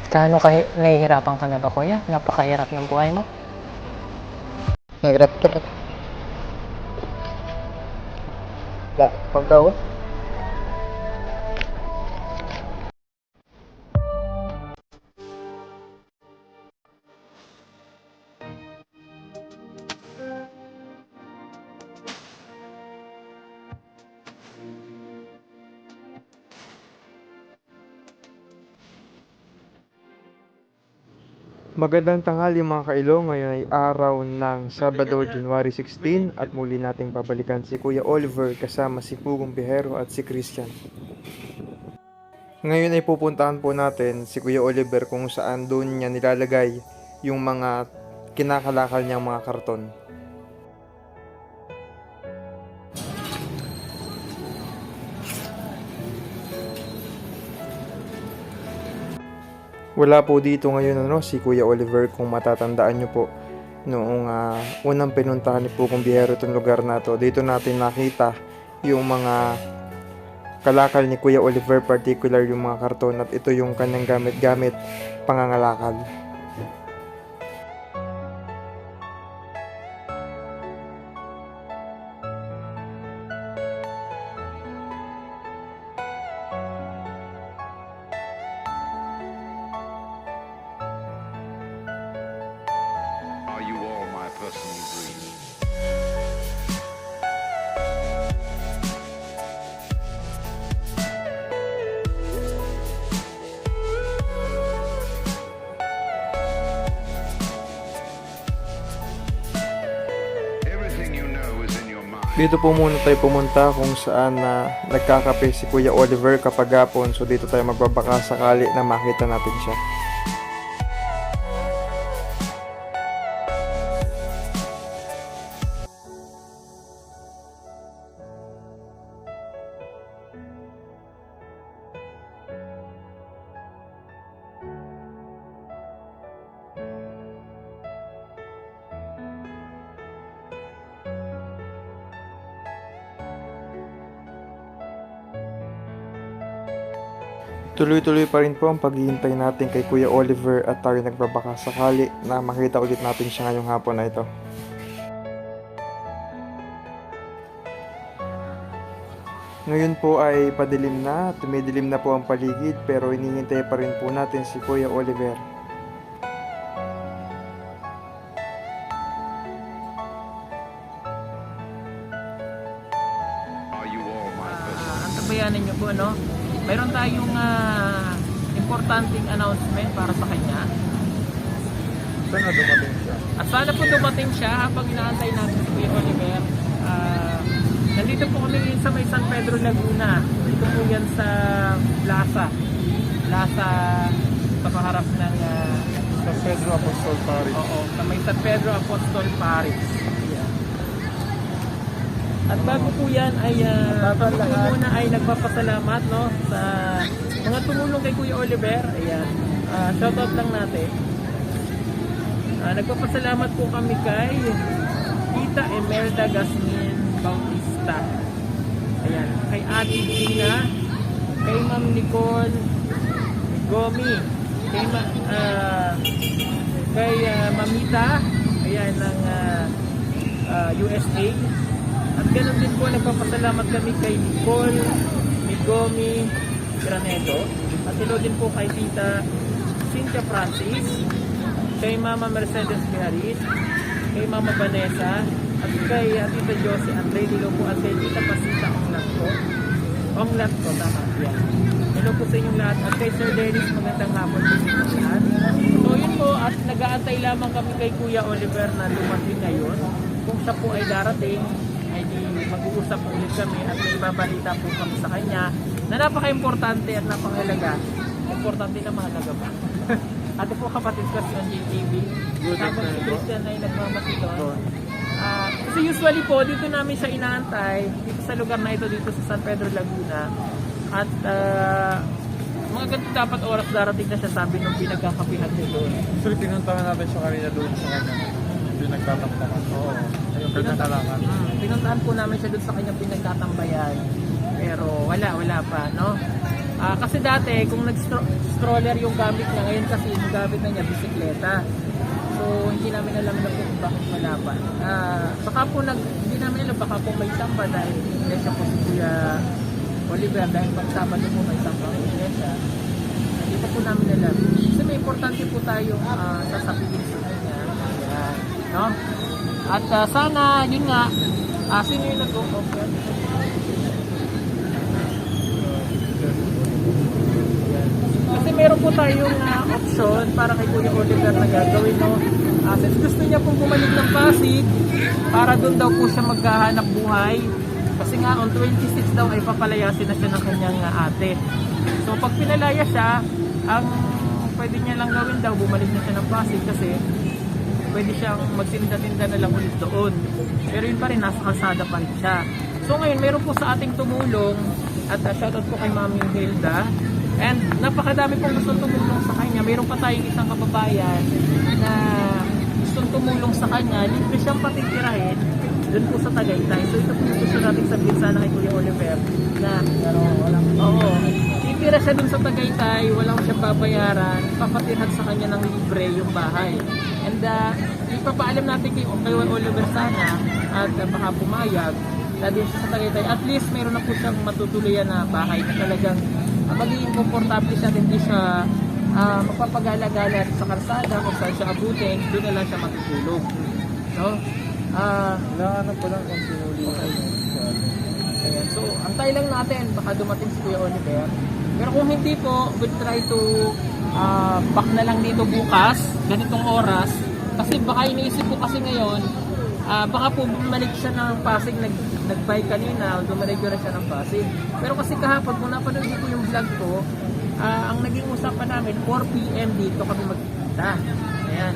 Gaano nahihirapan ka na ba, kuya? Napakahirap ng buhay mo. Hirap talaga. Wala, pagkawa. Magandang tanghali mga kailo, ngayon ay araw ng Sabado, January 16 at muli nating babalikan si Kuya Oliver kasama si Pugong Bihero at si Christian. Ngayon ay pupuntahan po natin si Kuya Oliver kung saan doon niya nilalagay yung mga kinakalakal niyang mga karton. Wala po dito ngayon si Kuya Oliver, kung matatandaan nyo po. Noong unang pinuntahan ni Pugong Bihero itong lugar na to, dito natin nakita yung mga kalakal ni Kuya Oliver, particular yung mga karton, at ito yung kanyang gamit-gamit pangangalakal. Are you all my personal dreams? Everything you know is in your mind. Dito po muna tayo pumunta kung saan nagkakape si Kuya Oliver kapag hapon. So dito tayo magbabaka sakali na makita natin siya. Tuloy-tuloy pa rin po ang paghihintay natin kay Kuya Oliver at tayo nagbabaka sakali na makita ulit natin siya ngayong hapon na ito. Ngayon po ay padilim na, tumidilim na po ang paligid, pero hinihintay pa rin po natin si Kuya Oliver. Are you all my personal Antabayanan niyo po, no? Mayroon tayong importanteng announcement para sa kanya. Sana dumating siya. At sana po dumating siya habang inaantay natin si Kuya Oliver. Nandito po kami ngayon sa may San Pedro, Laguna. Dito po yan sa Plaza. Plaza sa kaharap ng San Pedro Apostol Parish. oo, sa may San Pedro Apostol Parish. Ayan. At bago po yan ay ako po muna ay nagpapasalamat, no, sa mga tumulong kay Kuya Oliver. Ayan. Shoutout lang natin. Nagpapasalamat po kami kay Tita Emelda Gasmin Bautista. Ayan. Kay Ate Gina, kay Ma'am Nicole Gomi, kay Mamita, ayan, ng USA. At ganoon din po, nagpapasalamat kami kay Nicole Migomi Granedo. At hello din po kay Tita Cynthia Francis, kay Mama Mercedes Biharit, kay Mama Vanessa, at kay Tita Josie Andre Dilopo, at kay Tita Pasita Onglat ko, tama yan. Hello po sa inyong lahat. At kay Sir Dennis, magandang hapon po sa inyong lahat. So yun po, at nag-aantay lamang kami kay Kuya Oliver na dumating ngayon. Kung siya po ay darating, ay di mag-uusap po ulit kami at may babalita po kami sa kanya na napaka-importante at napakahalaga. Importante na mahalaga pa. At po kapatid ko si JTV. Habang si Christian ay nagmamatiton. Kasi usually po, dito namin siya inaantay, dito sa lugar na ito, dito sa San Pedro, Laguna. At mga ganito dapat oras darating na siya, sabi nung pinagkakapihan niya doon. Actually, pinuntahan natin siya kanina doon sa kanya. Pinagtatamtakan. Oo. Ayun, pinuntahan. Pinuntahan po namin siya doon sa kanyang pinagtatambayan. Pero wala pa, no? Kasi dati, kung nag-stroller yung gamit niya, ngayon kasi yung gamit na niya, bisikleta. So, hindi namin alam na kung bakit malaban. Baka po, hindi namin alam, baka po may samba dahil iglesia po si Kuya Oliver, dahil pag Sabado po may samba ang iglesia. Hindi po namin alam. Kasi may importante po tayong sasabihin sa kanya. Ayan, no? At sana, yun nga, sino yung nag-offer? Kasi meron po tayong option para kay Kuya Oliver na gagawin, no? Since gusto niya pong bumalik ng Pasig para doon daw po siya maghahanap buhay. Kasi nga on 26 daw ay papalayasin na siya ng kanyang ate. So pag pinalaya siya, ang pwede niya lang gawin daw, bumalik na siya ng Pasig kasi pwede siyang magtinda-tinda na lang ulit doon. Pero yun pa rin, nasa kalsada pa rin siya. So ngayon, meron po sa ating tumulong at shoutout po kay Mami Hilda. And napakadami pong gustong tumulong sa kanya. Meron pa tayong isang kababayan na gustong tumulong sa kanya. Libre siyang patitirahin doon po sa Tagaytay. So ito po yung gusto natin sabihin sana kay Kuya Oliver na titira siya doon sa Tagaytay, walang siyang babayaran, papatirhan sa kanya ng libre yung bahay. And ipapaalam natin kay Oliver sana at baka pumayag na din siya sa Tagaytay. At least meron na po siyang matutuluyan na bahay na talagang magiging komportable siya, hindi siya magpapagala-gala sa karsada kung saan siya abutin, doon na lang siya matutulog. No? Hinahanap ko lang kung sinuli. Ayan. So, antay lang natin, baka dumating si Kuya Oliver. Pero kung hindi po, we'll try to back na lang dito bukas, ganitong oras. Kasi baka iniisip ko kasi ngayon, baka po bumalik siya ng Pasig, nag-bike kanina, bumalik rin siya ng Pasig. Pero kasi kahapon, kung napanood niyo po yung vlog ko, ang naging usapan namin, 4 PM dito kami magkita. Ayan.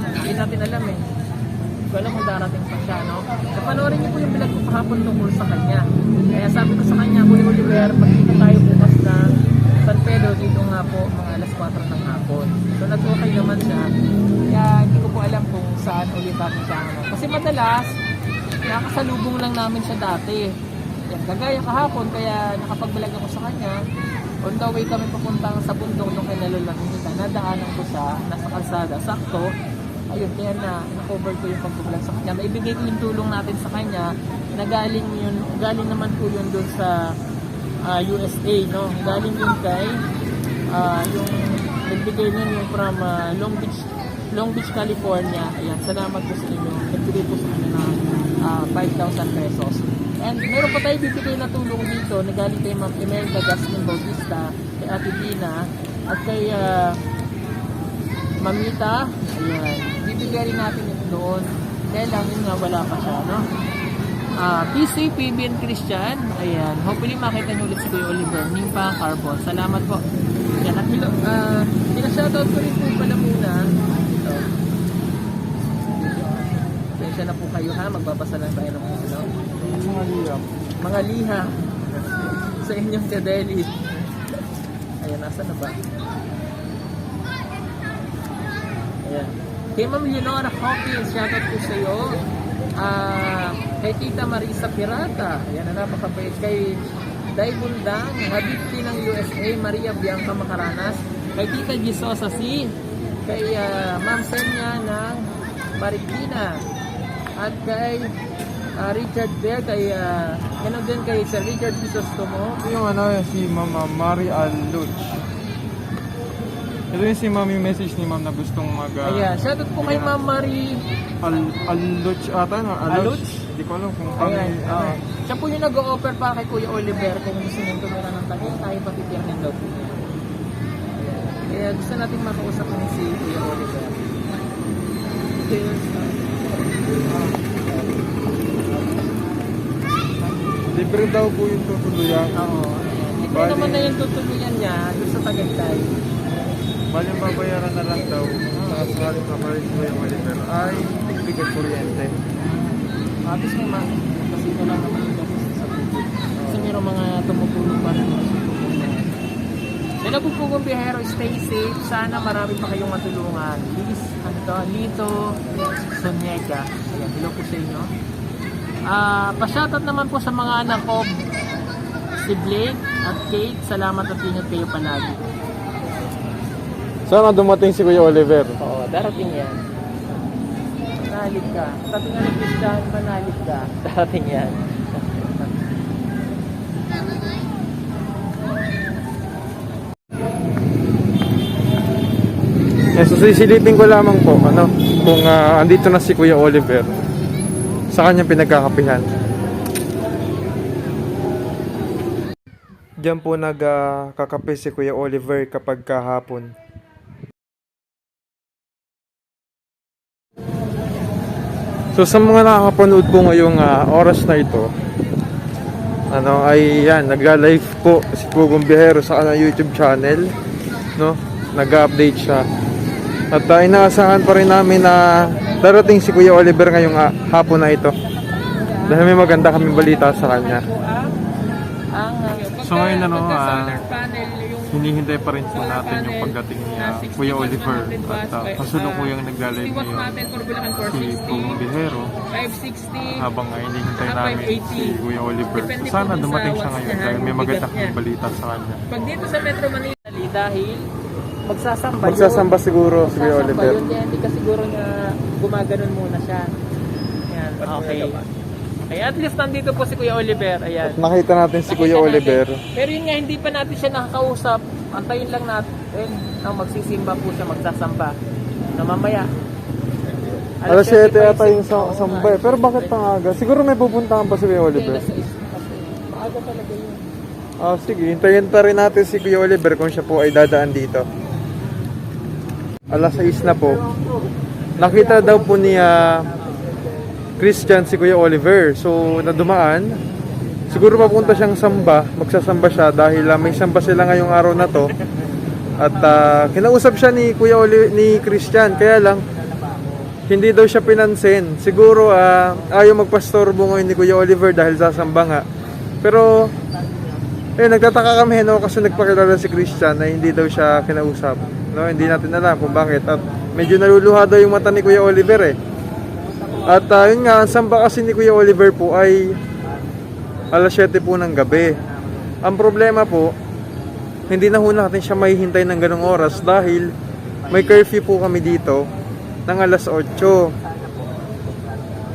Hindi natin alam eh. Hindi ko alam kung darating pa siya, no? So, panoorin niyo po yung vlog ko kahapon tungkol sa kanya. Kaya sabi ko sa kanya, Kuya Oliver, magkita tayo bukas ng San Pedro, dito nga po, mga alas 4 ng hapon. So, nag-okay naman siya. Kaya hindi ko po alam kung saan ulit natin siya. Kasi madalas, nakasalubong lang namin siya dati. Yan, kagaya kahapon, kaya nakapagbalag ako sa kanya. On the way kami papuntang sa bundok nung kinalulangita. Nadaanan ko siya, nasa kalsada, sakto. Ayun, kaya na-cover ko yung pagbablog sa kanya. Naibigay ko yung tulong natin sa kanya na galing naman po yun doon sa USA, no? Galing yun kay yung nagbigay nun yung from Long Beach, California. Ayan, salamat po sa inyo. Nagbigay po sa kanya ng 5,000 pesos. And meron pa tayo bibigay na tulong dito na galing kay Ma'am Imelda Gasmin Bautista, kay Ate Dina, at kay Mamita. Ayan, bibigay rin natin ito doon. Kaya lang yun nga, wala pa siya, no? PC, PB, and Christian. Ayan, hopefully makita nyo ulit si Kuya Oliver. Nimpa Carbon. Salamat po. Ayan, at hello, pinashoutout ko rin po pala muna. Ito. Pasensya na po kayo ha, magbabasa lang tayo ng ano. Mga liha. Sa inyong kadeli. Ayan, nasa na ba? Ayan. Kay Ma'am Leonora Hawkins, shoutout po sa iyo. Kay Tita Marisa Pirata, ayan na napakabait. Kay Day Bundang, Habibti ng USA, Maria Bianca Macaranas. Kay Tita Gisosa C. Kay Ma'am Senya ng Marikina. At kay Richard Bear, kay gano'n din kay Sir Richard Crisostomo. Yung si Mama Mari Aluch. Ito yung si Mami message ni Ma'am na gustong Ayan, shoutout po kay Ma'am Marie Aluch ata, no? Aluch? Hindi ko alam kung Ayan, siya po yung nag-o-offer para kay Kuya Oliver kung gusto niyong tumira ng Tagay, tayo patitirahin daw po niya. Ayan. Kaya gusto natin makausap ni si Kuya Oliver. libre daw po yung tutuluyan. Oo. Libre naman na yung tutuluyan niya doon sa Tagaytay. Bali yung babayaran na lang daw sa halit na paris ko yung Oliver ay bigat kuryente. Tapos may mga kasi ito lang naman yung kasi sa tubig. Kasi mayroong mga tumutulong pa rin sa tubig. Kaya po kung biyahero, stay safe. Sana marami pa kayong matulungan. Lito Soniega. Ayan, hello po sa inyo. Pa-shoutout naman po sa mga anak ko. Si Blake, At Kate, salamat at ingat kayo palagi. Sana dumating si Kuya Oliver. Oo, darating yan. Manalig ka. Sabi nga ni Christian, manalig ka. Darating yan. So sisilipin ko lamang po kung andito na si Kuya Oliver sa kanyang pinagkakapihan. Diyan po nagkakape si Kuya Oliver kapag kahapon. So sa mga nakakapanood po ngayong oras na ito, ay yan, nagla-live po si Pugong Biyahero sa kanyang YouTube channel, no? Nag-update siya. At inaasahan pa rin namin na darating si Kuya Oliver ngayong hapon na ito. Dahil may maganda kaming balita sa kanya. So ngayon hinihintay pa rin po natin yung pagdating ni Kuya Oliver. At kasulukuyang nagla-live ngayon si Pugong Biyahero habang hinihintay namin si Kuya Oliver. Sana dumating siya ngayon dahil may maganda kaming balita sa kanya. Pag dito sa Metro Manila, dahil magsasamba Magsasamba siguro si Kuya Oliver. yun. Hindi ka siguro niya gumaganon muna siya. Ayan, okay. Okay, at least nandito po si Kuya Oliver. Ayan. Nakita natin si Kuya Nakita Oliver. natin. Pero yun nga, hindi pa natin siya nakakausap. Antayin lang natin na magsisimba po siya, magsasamba. Na mamaya. Alas 7 yata yung Oo sambay. nga. Pero bakit pang aga? Siguro may pupuntahan pa si Kuya Oliver. Alas 6 kasi. Maaga talaga yun. Sige, hintayin pa rin natin si Kuya Oliver kung siya po ay dadaan dito. Alas 6 na po. Nakita daw po ni Christian si Kuya Oliver. So, na dumaan. Siguro papunta siyang samba. Magsasamba siya dahil may samba sila ngayong araw na to. At kinausap siya ni ni Christian. Kaya lang, hindi daw siya pinansin. Siguro ayaw magpastorbo ngayon ni Kuya Oliver dahil sasamba nga. Pero nagtataka kami kasi nagpakilala si Christian na hindi daw siya kinausap. No, hindi natin alam kung bakit. At medyo naluluha daw yung mata ni Kuya Oliver At yun nga, ang samba kasi ni Kuya Oliver po ay alas 7 po ng gabi. Ang problema po, hindi na ho natin siya mahihintay ng ganong oras dahil may curfew po kami dito ng alas 8.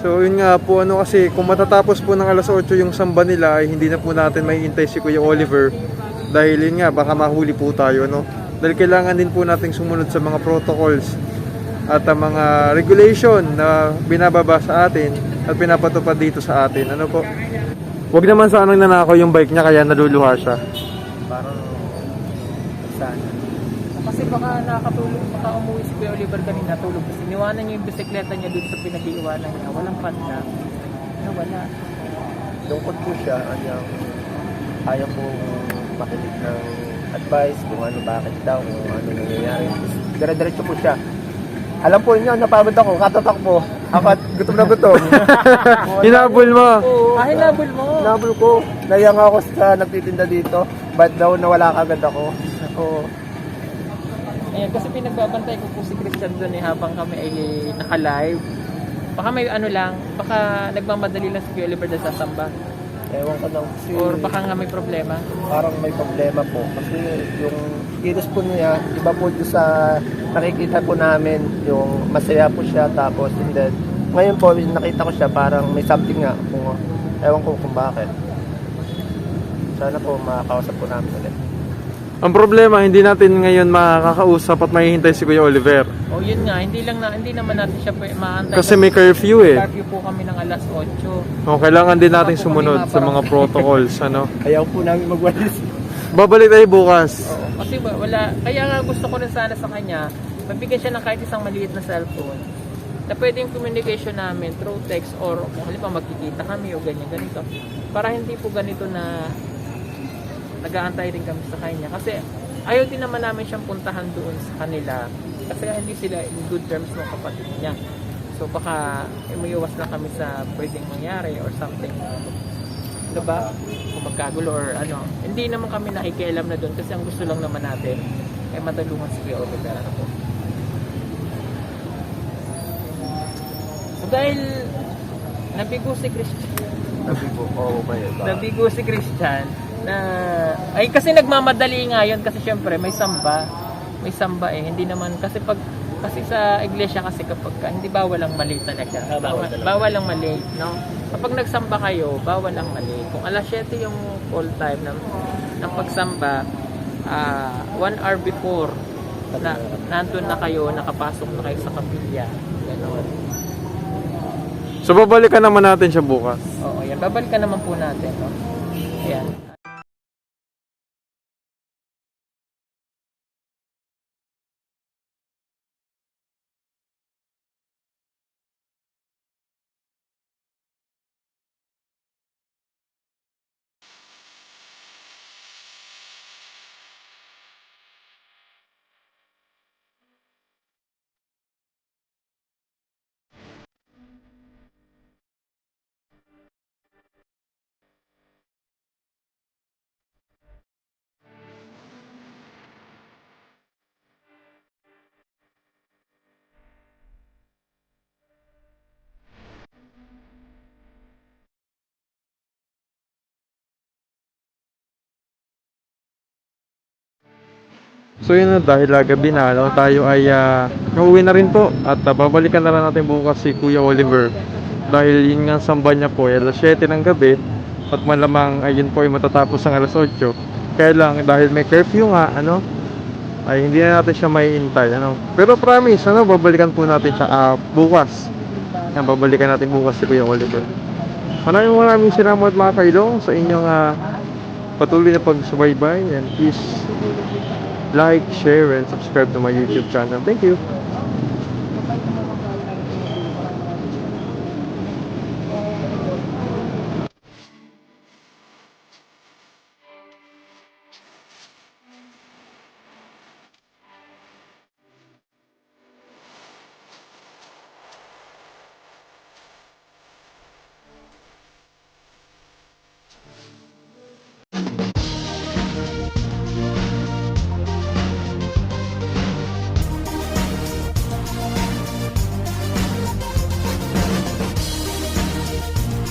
So yun nga po kasi kung matatapos po ng alas 8 yung samba nila ay hindi na po natin mahihintay si Kuya Oliver dahil yun nga baka mahuli po tayo dahil kailangan din po nating sumunod sa mga protocols at mga regulation na binababa sa atin at pinapatupad dito sa atin. Ano po? Wag naman sa anong nanakaw yung bike niya kaya naluluha siya. Parang sana. Kasi baka nakakatulog, baka umuwi si Kuya Oliver kanina, tulog kasi iniwanan niya yung bisikleta niya dun sa pinag-iwanan niya. Walang padla. Wala. Lungkot po siya, ayaw po makinig ng advice kung ano, bakit daw, kung ano nangyayari. Dire-diretso po siya. Alam po niyo, napagod ako, katatak po. Apat, gutom na gutom. Hinabol mo. Hinabol mo. Hinabol ko. Nayang ako sa nagtitinda dito. Ba't daw nawala kagad ako? Oo. Ayan, kasi pinagbabantay ko po si Christian doon habang kami ay naka-live. Baka may baka nagmamadali lang si Kuya Oliver dahil sasamba. Ewan ko lang kasi Or baka nga may problema. parang may problema po. Kasi yung kilos po niya, iba po doon sa nakikita po namin, yung masaya po siya tapos and then, ngayon po, nakita ko siya parang may something nga. Ewan ko kung bakit. Sana po makakausap po namin ulit. Ang problema, hindi natin ngayon makakausap at mahihintay si Kuya Oliver. O yun nga, hindi naman natin siya maantay. Kasi may curfew Curfew po kami ng alas 8. Kailangan din natin sumunod sa mga protocols. Ayaw po namin magwalis. Babalik tayo bukas. Oo, kasi wala, kaya nga gusto ko rin sana sa kanya, mabigyan siya ng kahit isang maliit na cellphone na pwede yung communication namin through text or kung halimbawa magkikita kami o ganito. Para hindi po ganito na nag-aantay din kami sa kanya. Kasi ayaw din naman namin siyang puntahan doon sa kanila kasi hindi sila in good terms ng kapatid niya. So baka umiiwas na kami sa pwedeng mangyari or something. Diba? Kung magkagulo or ano. Hindi naman kami nakikialam na doon kasi ang gusto lang naman natin ay madalungan si Kuya Oliver. So dahil nabigo si Christian. Nabigo, oo ba yun? Nabigo si Christian. na ay kasi nagmamadali nga yun kasi syempre may samba hindi naman kasi sa iglesia kasi kapag hindi bawal ang mali talaga, bawal ang mali, no? Kapag nagsamba kayo, bawal ang mali. Kung alas 7 yung call time ng pagsamba, 1 hour before nandun na kayo, nakapasok na kayo sa kapilya, gano'n. So babalikan naman natin siya bukas. Oo, yan. Babalikan naman po natin, no? Ayan. So yun na, dahil gabi na, no, tayo ay nauwi na rin po at babalikan na lang natin bukas si Kuya Oliver dahil yun nga samba niya po ay alas 7 ng gabi at malamang ayun po ay matatapos ng alas 8. Kaya lang dahil may curfew nga, ano, ay hindi na natin siya maiintay, ano. Pero promise, ano, babalikan po natin siya bukas. Yan, babalikan natin bukas si Kuya Oliver. Maraming salamat mga kaidong sa inyong patuloy na pagsubaybay, and please like, share, and subscribe to my YouTube channel. Thank you!